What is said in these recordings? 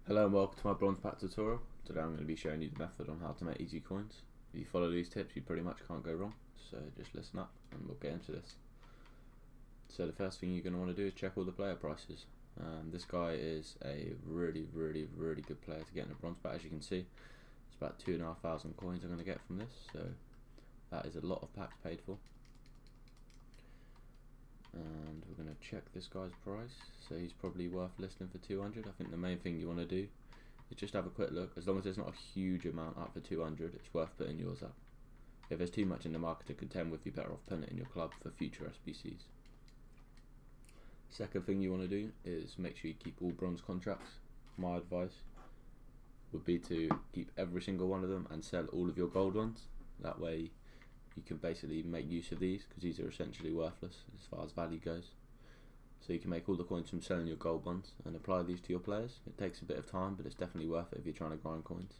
Hello and welcome to my bronze pack tutorial. Today I'm going to be showing you the method on how to make easy coins. If you follow these tips you pretty much can't go wrong, so just listen up and we'll get into this. So the first thing you're going to want to do is check all the player prices. This guy is a really good player to get in a bronze pack. As you can see, it's about 2,500 coins I'm going to get from this, so that is a lot of packs paid for. And we're going to check this guy's price. So he's probably worth listing for 200. I think the main thing you want to do is just have a quick look. As long as there's not a huge amount up for 200, it's worth putting yours up. If there's too much in the market to contend with, you're better off putting it in your club for future SBCs. Second thing you want to do is make sure you keep all bronze contracts. My advice would be to keep every single one of them and sell all of your gold ones. That way you can basically make use of these, because these are essentially worthless as far as value goes. So you can make all the coins from selling your gold ones and apply these to your players. It takes a bit of time, but it's definitely worth it if you're trying to grind coins.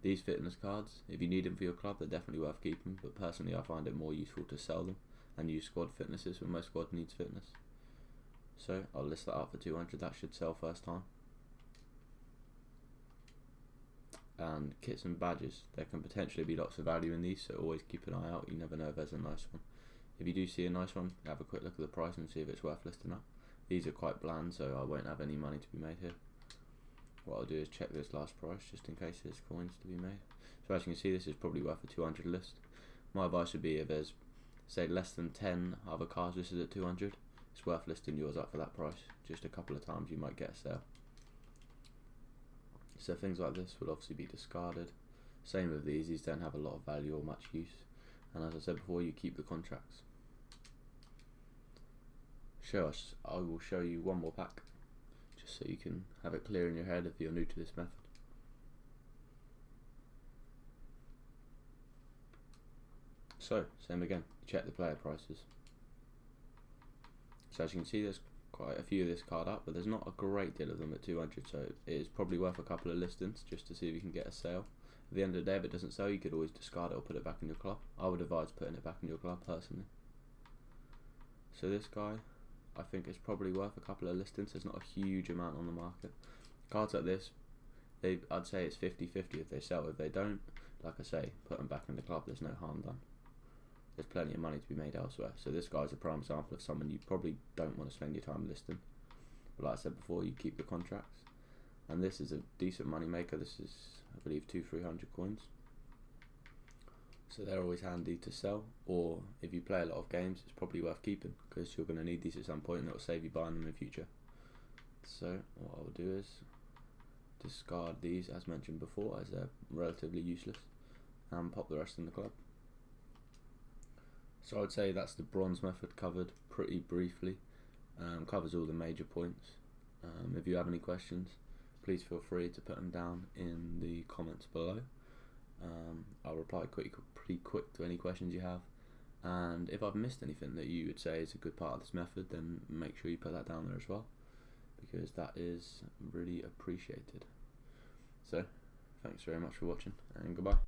These fitness cards, if you need them for your club, they're definitely worth keeping, but personally I find it more useful to sell them and use squad fitnesses when most squad needs fitness. So I'll list that up for 200, that should sell first time. And kits and badges, there can potentially be lots of value in these, so always keep an eye out. You never know if there's a nice one. If you do see a nice one, have a quick look at the price and see if it's worth listing up. These are quite bland, so I won't have any money to be made here. What I'll do is check this last price just in case there's coins to be made. So as you can see, this is probably worth a 200 list. My advice would be, if there's say less than 10 other cards listed at 200, it's worth listing yours up for that price. Just a couple of times you might get a sale. So things like this will obviously be discarded. Same with these don't have a lot of value or much use. And as I said before, you keep the contracts. I will show you one more pack, just so you can have it clear in your head if you're new to this method. So, same again, check the player prices. So as you can see, there's quite a few of this card up, but there's not a great deal of them at 200, so it is probably worth a couple of listings just to see if you can get a sale. At the end of the day, if it doesn't sell, you could always discard it or put it back in your club. I would advise putting it back in your club personally. So this guy, I think it's probably worth a couple of listings. There's not a huge amount on the market. Cards like this, I'd say it's 50-50 if they sell. If they don't, like I say, put them back in the club, there's no harm done. There's plenty of money to be made elsewhere. So this guy's a prime example of someone you probably don't want to spend your time listing. But like I said before, you keep the contracts. And this is a decent money maker. This is, I believe, 200-300 coins. So they're always handy to sell, or if you play a lot of games, it's probably worth keeping, because you're going to need these at some point and it will save you buying them in the future. So what I'll do is discard these, as mentioned before, as they're relatively useless, and pop the rest in the club. So I'd say that's the bronze method covered pretty briefly. Covers all the major points. If you have any questions, please feel free to put them down in the comments below. I'll reply pretty quick to any questions you have, and if I've missed anything that you would say is a good part of this method, then make sure you put that down there as well, because that is really appreciated. So thanks very much for watching, and goodbye.